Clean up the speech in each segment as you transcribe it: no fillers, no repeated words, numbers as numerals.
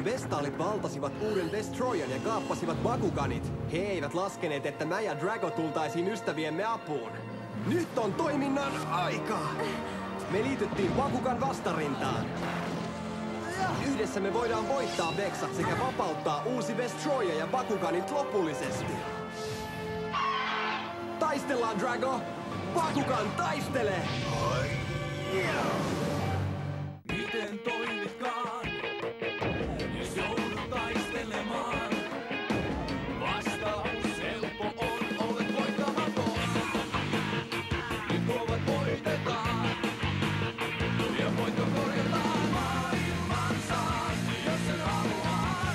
Vestaalit valtasivat uuden Destroyan ja kaappasivat Bakuganit, he eivät laskeneet, että mä ja Drago tultaisiin ystäviemme apuun. Nyt on toiminnan aika! Me liityttiin Bakugan vastarintaan. Yhdessä me voidaan voittaa Vexat sekä vapauttaa uusi Destroyer ja Bakuganit lopullisesti. Taistellaan, Drago! Bakugan, taistele! Miten toimitkaan, jos joudut taistelemaan? Vastaus helppo on, olet voittamaton. Nyt kovat voitetaan, ja voitto korjataan maailmansa, jos sen haluaa.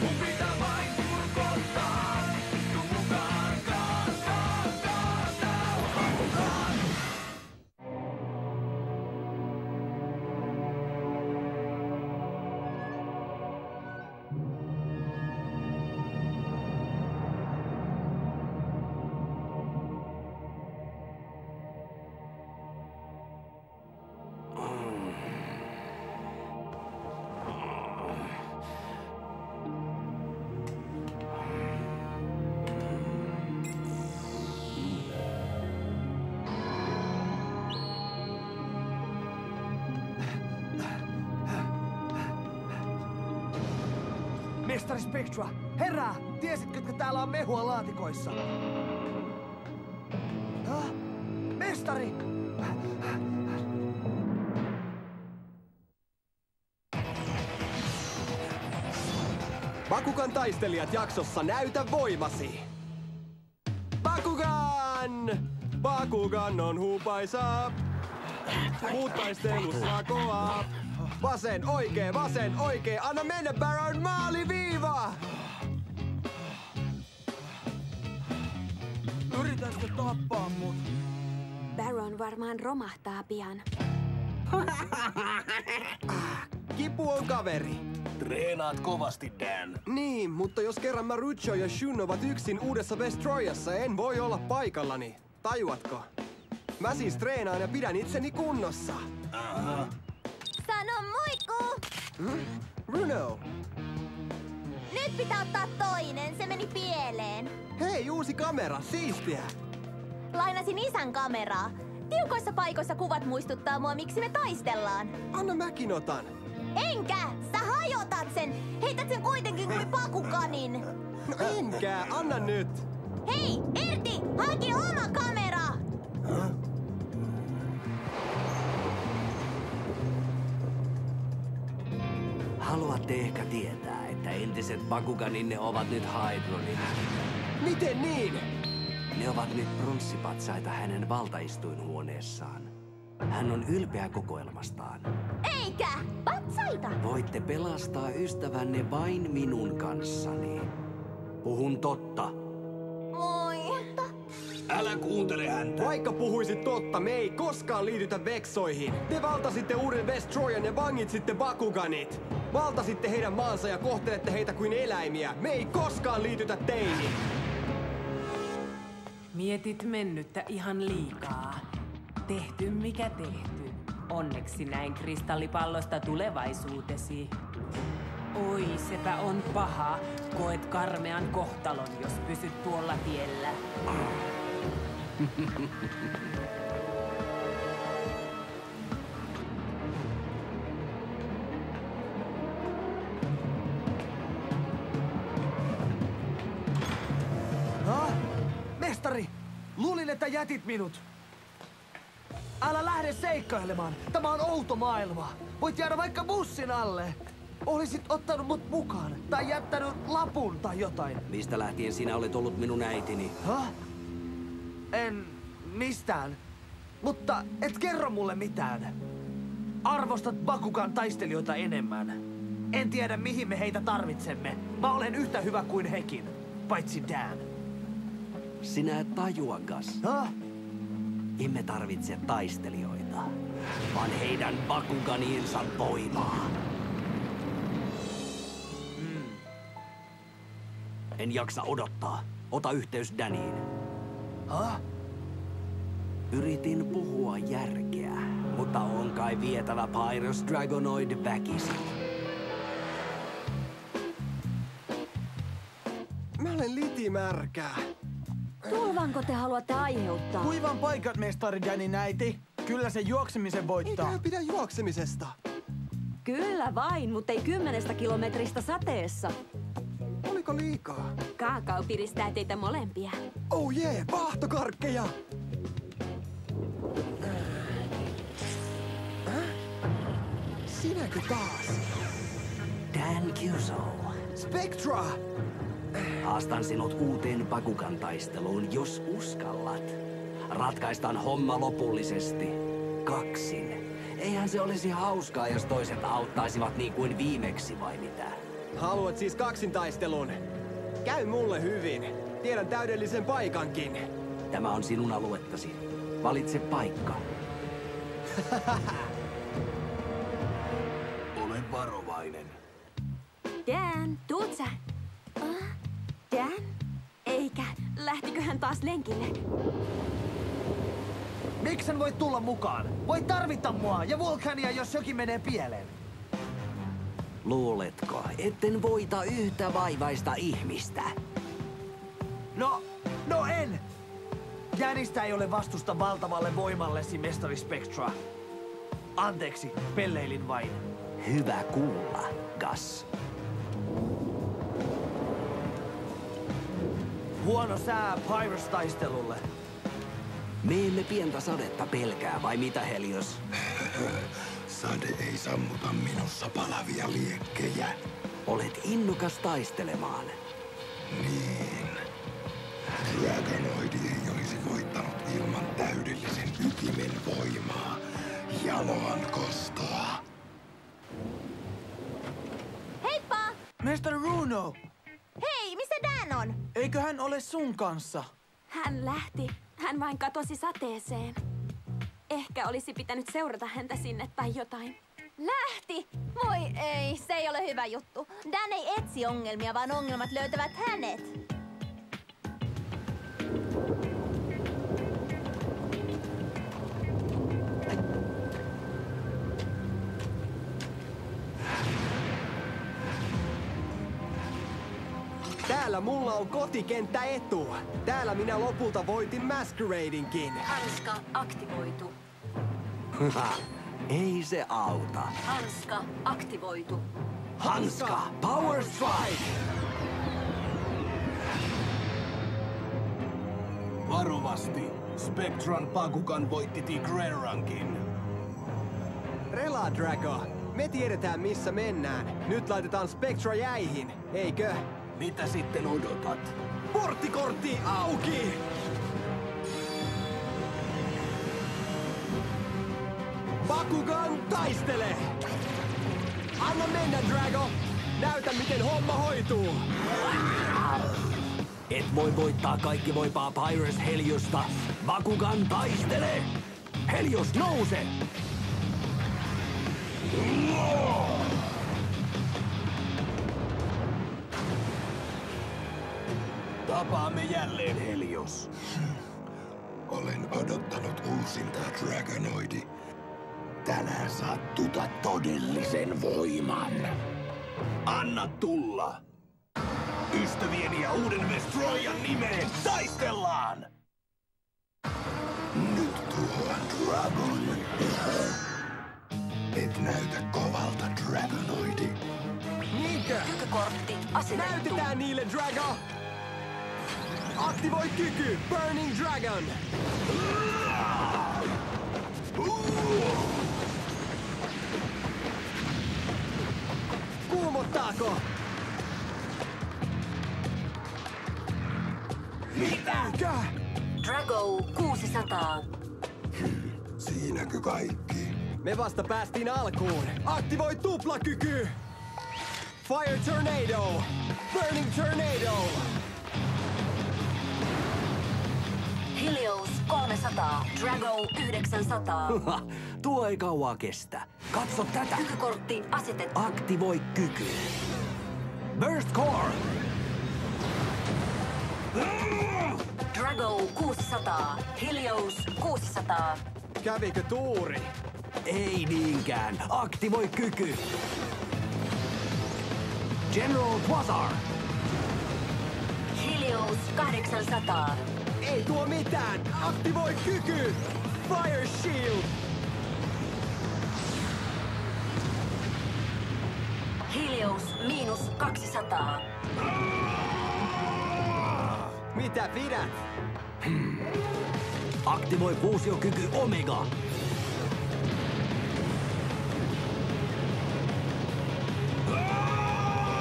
Mun pitää vain kurkottaa, tuu mukaan, Bakugan. Mestari Spectra, herää! Tiesitkö, että täällä on mehua laatikoissa? Häh? Mestari! Bakugan taistelijat jaksossa Näytä voimasi! Bakugan! Bakugan on huupaisa! Muut taistelussa koa! Vasen, oikee! Anna mennä, Baron! Maaliviiva! Yritätkö tappaa mut? Baron varmaan romahtaa pian. Kipu on kaveri. Treenaat kovasti, Dan. Niin, mutta jos kerran Marucho ja Shun ovat yksin uudessa Destroyassa, en voi olla paikallani. Tajuatko? Mä siis treenaan ja pidän itseni kunnossa. Aha. Sano moikku! Bruno! Nyt pitää ottaa toinen, se meni pieleen. Hei, uusi kamera, siistiä! Lainasin isän kameraa. Tiukoissa paikoissa kuvat muistuttaa mua, miksi me taistellaan. Anna mäkin otan. Enkä! Sä hajotat sen! Heität sen kuitenkin kuin Bakuganin! No enkä, anna nyt! Hei, Erti! Hanki oma kamera! Haluatte ehkä tietää, että entiset Bakuganinne ovat nyt Hydronin. Miten niin? Ne ovat nyt pronssipatsaita hänen valtaistuinhuoneessaan. Hän on ylpeä kokoelmastaan. Eikä! Patsaita! Voitte pelastaa ystävänne vain minun kanssani. Puhun totta. Moi! Älä kuuntele häntä. Vaikka puhuisit totta, me ei koskaan liitytä Vexoihin. Te valtasitte uuden Destroyan ja vangitsitte Bakuganit. Valtasitte heidän maansa ja kohtelette heitä kuin eläimiä. Me ei koskaan liitytä teihin. Mietit mennyttä ihan liikaa. Tehty mikä tehty. Onneksi näin kristallipallosta tulevaisuutesi. Oi, sepä on paha. Koet karmean kohtalon, jos pysyt tuolla tiellä. Mestari! Luulin, että jätit minut. Älä lähde seikkailemaan. Tämä on outo maailma. Voit jäädä vaikka bussin alle. Olisit ottanut mut mukaan. Tai jättänyt lapun tai jotain. Mistä lähtien sinä olet ollut minun äitini? Häh? En mistään. Mutta et kerro mulle mitään. Arvostat Bakugan taistelijoita enemmän. En tiedä, mihin me heitä tarvitsemme. Mä olen yhtä hyvä kuin hekin. Paitsi Dan. Sinä et tajua, Gus. Häh? Emme tarvitse taistelijoita, vaan heidän Bakuganiensa voimaa. En jaksa odottaa. Ota yhteys Daniin. Häh? Yritin puhua järkeä, Mutta on kai vietävä Pyrus Dragonoid väkisin. Mä olen litimärkä. Tulvanko te haluatte aiheuttaa? Kuivan paikat, mestari Danin äiti. Kyllä se juoksemisen voittaa. Eikä pidä juoksemisesta. Kyllä vain, mutta ei 10 kilometristä sateessa. Oliko liikaa? Kaakao piristää teitä molempia. Oh jee, vaahtokarkkeja! Sinäkö taas? Dan Kyuso. Spectra! Haastan sinut uuteen Bakugan taisteluun, jos uskallat. Ratkaistaan homma lopullisesti. Kaksin. Eihän se olisi hauskaa, jos toiset auttaisivat niin kuin viimeksi, vai mitä? Haluat siis kaksintaistelun? Käy mulle hyvin. Tiedän täydellisen paikankin. Tämä on sinun aluettasi. Valitse paikka. Ole varovainen. Dan, tuut sä? Dan? Eikä. Lähtikö hän taas lenkille? Miksen voit tulla mukaan? Voit tarvita mua ja Vulcania, jos jokin menee pieleen. Luuletko, etten voita yhtä vaivaista ihmistä? No en! Danista ei ole vastusta valtavalle voimallesi, mestari Spectra. Anteeksi, pelleilin vain. Hyvä kuulla, Gus. Huono sää Pyrus-taistelulle. Me emme pientä sadetta pelkää, vai mitä, Helios? Sade ei sammuta minussa palavia liekkejä. Olet innokas taistelemaan. Niin. Dragonoidi ei olisi voittanut ilman täydellisen ytimen voimaa ja loan kostoa. Heippa! Mestari Runo, Hei, missä Dan on? eikö hän ole sun kanssa? Hän lähti. Hän vain katosi sateeseen. Ehkä olisi pitänyt seurata häntä sinne tai jotain. Lähti! Voi ei, se ei ole hyvä juttu. Dan ei etsi ongelmia, vaan ongelmat löytävät hänet. Täällä mulla on kotikenttä etu. Täällä minä lopulta voitin Masqueradinkin. Hanska aktivoitu. Ei se auta. Hanska aktivoitu. Hanska, Power Strike! Varovasti. Spectran Bakugan voitti Tigrerankin. Rela, Drago. Me tiedetään missä mennään. Nyt laitetaan Spectra jäihin, eikö? Mitä sitten odotat? Porttikortti auki! Bakugan taistele! Anna mennä, Drago! Näytä miten homma hoituu! Et voi voittaa kaikki voipaa Pyrus Heliosta. Bakugan taistele! Helios, nouse! Tapaamme jälleen, Helios. Olen odottanut uusintaa Dragonoidi. Tänään saat tuta todellisen voiman. Anna tulla! Ystävieni ja uuden Vestroyan nimeen taistellaan! Nyt tuhoan Dragon. Et näytä kovalta, Dragonoidi. Niinkö? Kykykortti asetettu. Näytetään niille, Drago! Aktivoi kyky, Burning Dragon! Kuumottaako? Mitä? Drago 600. Siinäkö kaikki? Me vasta päästiin alkuun. Aktivoi tuplakyky! Fire Tornado! Burning Tornado! Helios 300. Drago 900. Tuo ei kauaa kestä. Katso tätä. Kykykortti asetettu. Aktivoi kyky. Burst Core! Drago 600. Helios 600. Kävikö tuuri? Ei niinkään. Aktivoi kyky. General Quasar. Helios 800. Ei tuo mitään! Aktivoi kyky! Fire Shield! Helios -200. Mitä pidät? Aktivoi fuusiokyky Omega.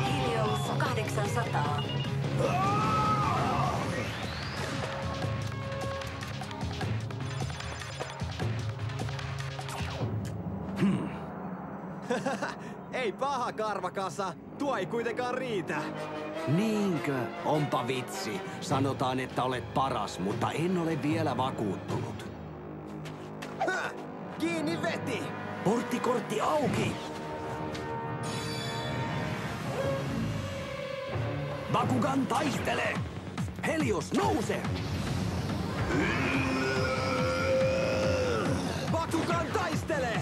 Helios 800. Ei paha, karvakasa. Tuo ei kuitenkaan riitä. Niinkö? Onpa vitsi. Sanotaan, että olet paras, mutta en ole vielä vakuuttunut. Kiinni veti! Porttikortti auki! Bakugan taistele! Helios nouse! Bakugan taistele!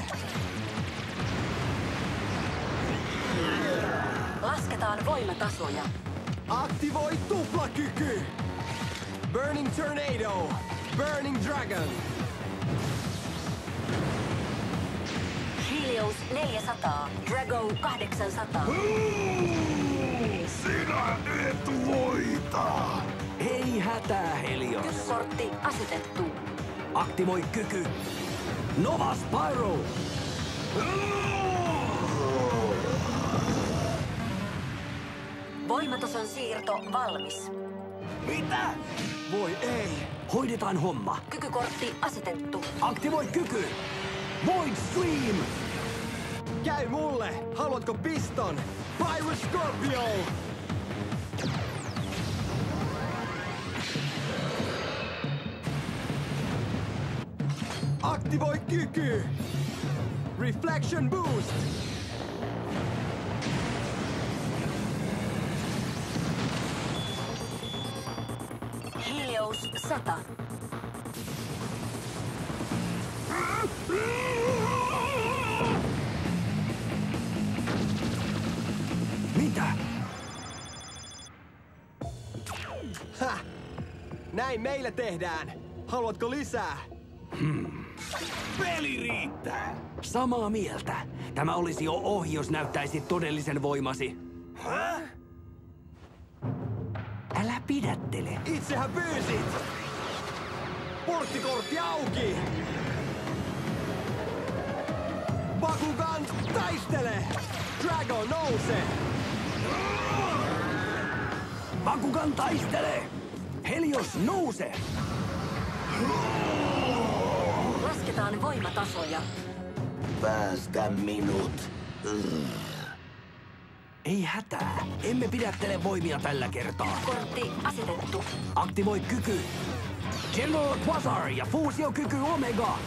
Lasketaan voimatasoja. Aktivoi tuplakyky! Burning Tornado! Burning Dragon! Helios 400. Drago 800. Sinä et voita! Ei hätää, Helios. Kykykortti asetettu. Aktivoi kyky. Nova Spyro! Voimatason siirto valmis. Mitä? Voi ei! Hoidetaan homma. Kykykortti asetettu. Aktivoi kyky. Void Stream! Käy mulle! Haluatko piston? Pyro Scorpio! Aktivoi kyky! Reflection Boost! Helios 100. Mitä? Häh! Näin meille tehdään! Haluatko lisää? Peli riittää! Samaa mieltä. Tämä olisi jo ohi, jos näyttäisit todellisen voimasi. Häh? Älä pidättele. Itsehän pyysit! Porttikortti auki! Bakugan taistele! Drago nouse! Bakugan taistele! Helios nouse! Lasketaan voimatasoja. Päästä minut. Ei hätää. Emme pidättele voimia tällä kertaa. Kortti asetettu. Aktivoi kyky. General Quasar ja fuusiokyky Omega.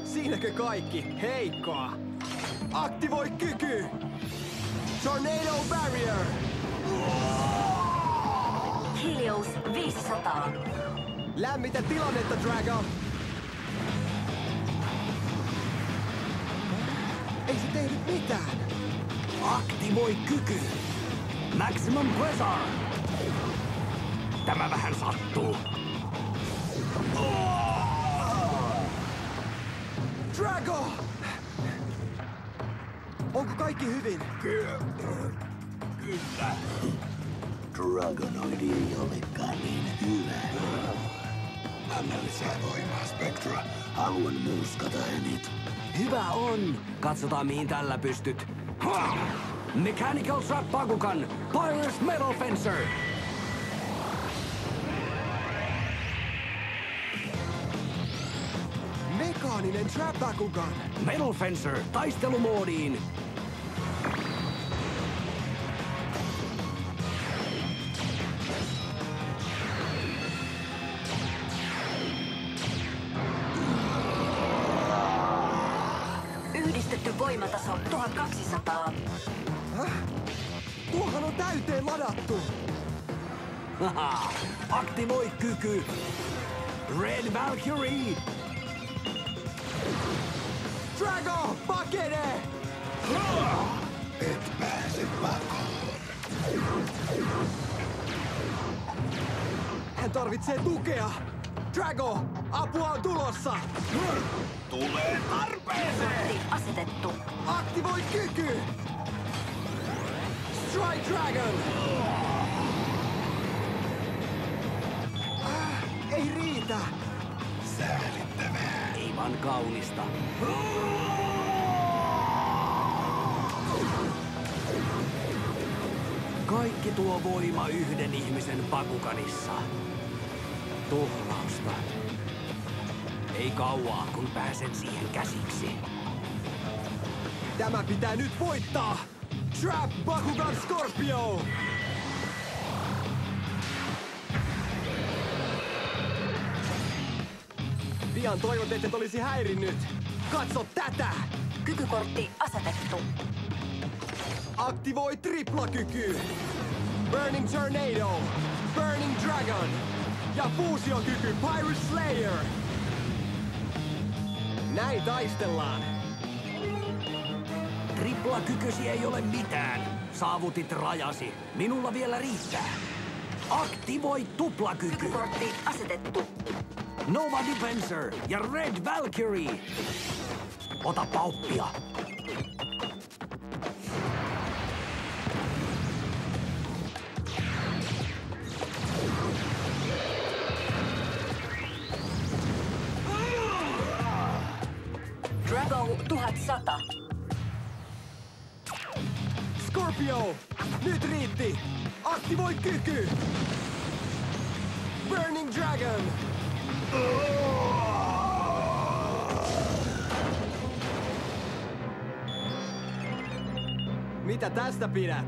Siinäkö kaikki? Heikkoa! Aktivoi kyky! Tornado Barrier! Helios 500. Lämmitä tilannetta, Drago! Ei se tehnyt mitään! Aktivoi kyky. Maximum Quasar. Tämä vähän sattuu. Drago! Onko kaikki hyvin? Kyllä. Dragonoidi ei olekaan niin hyvä. Anna lisää voimaa, Spectra. Haluan murskata hänet. Hyvä on. Katsotaan mihin tällä pystyt. Mechanical Trap Bakugan. Pyrus Metal Fencer. Mekaaninen Trap Bakugan! Metal Fencer taistelumoodiin. Yhdistetty voimataso 1200. Tuohan on täyteen ladattu! Haha. Aktivoi kyky. Red Valkyrie! Drago, pakene! Et pääse pakoon. Hän tarvitsee tukea! Drago, apua on tulossa! Tulee tarpeeseen! Kortti asetettu. Aktivoi kyky! Strike Dragon! Ei riitä! Säälittävää. Ei vaan kaunista. Kaikki tuo voima yhden ihmisen Bakuganissa. Tuhlausta. Ei kauaa, kun pääsen siihen käsiksi. Tämä pitää nyt voittaa! Trap Bakugan Scorpio! Pian toivot, et olisi häirinnyt. Katso tätä! Kykykortti asetettu. Aktivoi triplakyky! Burning Tornado! Burning Dragon! Ja fuusiokyky Pirate Slayer! Näin taistellaan! Triplakykysi ei ole mitään. Saavutit rajasi. Minulla vielä riittää. Aktivoi tuplakyky. Kykykortti asetettu. Nova Defensor ja Red Valkyrie. Ota pauppia. Drago 1100. Scorpio! Nyt riitti! Aktivoi kyky! Burning Dragon! Mitä tästä pidät?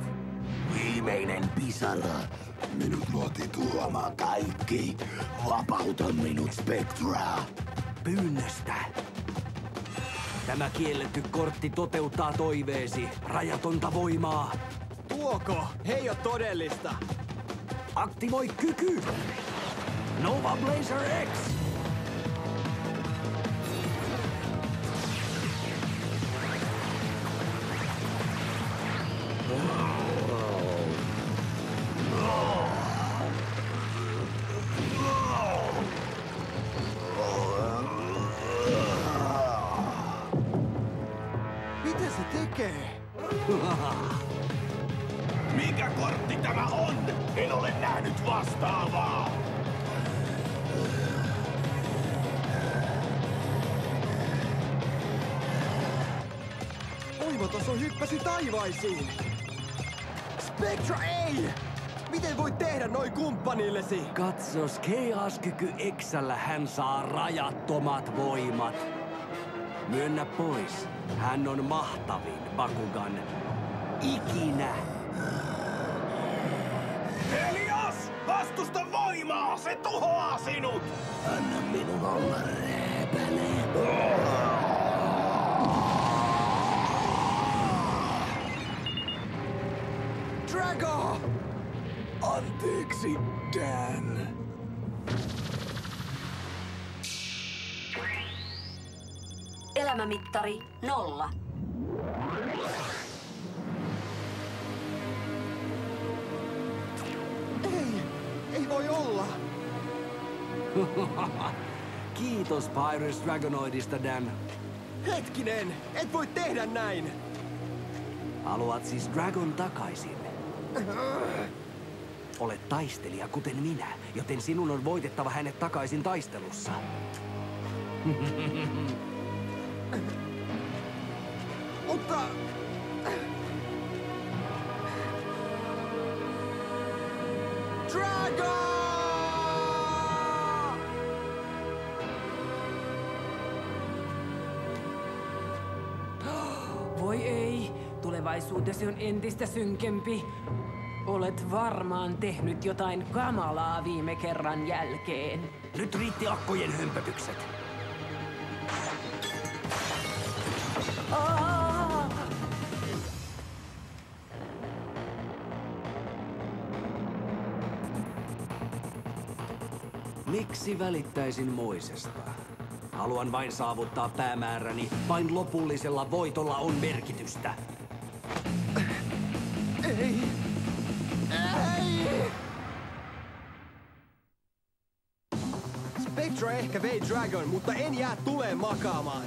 Viimeinen pisara. Minut luotiin tuhoamaan kaikki. Vapauta minut, Spectra. Pyynnöstä. Tämä kielletty kortti toteuttaa toiveesi. Rajatonta voimaa. Tuoko? Ei oo todellista. Aktivoi kyky! Nova Blazer X! Mitä se tekee? Mikä kortti tämä on? En ole nähnyt vastaavaa! Voimataso hyppäsi taivaisiin! Spectra ei! Miten voit tehdä noin kumppanillesi? Katsos, Chaos-kyky X:llä hän saa rajattomat voimat. Myönnä pois. Hän on mahtavin Bakugan ikinä. Helios! Vastusta voimaa! Se tuhoaa sinut! Anna minun olla rääpäle. Drago! Anteeksi, Dan. Elämämittari 0. Ei voi olla! Kiitos Pyrus Dragonoidista, Dan. Hetkinen! Et voi tehdä näin! Haluat siis Dragon takaisin? Olet taistelija kuten minä, joten sinun on voitettava hänet takaisin taistelussa. Mutta... Drago! Voi ei, tulevaisuutesi on entistä synkempi. Olet varmaan tehnyt jotain kamalaa viime kerran jälkeen. Nyt riitti akkojen hömpötykset. Miksi välittäisin Moisesta? Haluan vain saavuttaa päämääräni. Vain lopullisella voitolla on merkitystä. Ei! Spectra ehkä vei Dragon, mutta en jää tuleen makaamaan.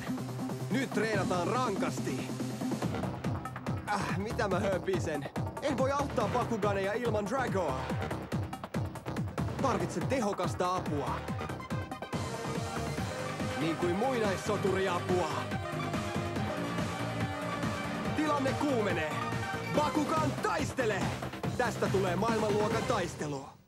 Nyt treenataan rankasti. Mitä mä höpisen? En voi auttaa Bakuganeja ilman Dragoa. Tarvitsen tehokasta apua. Niin kuin muinaissoturiapua. Tilanne kuumenee. Bakugan taistele! Tästä tulee maailmanluokan taistelu.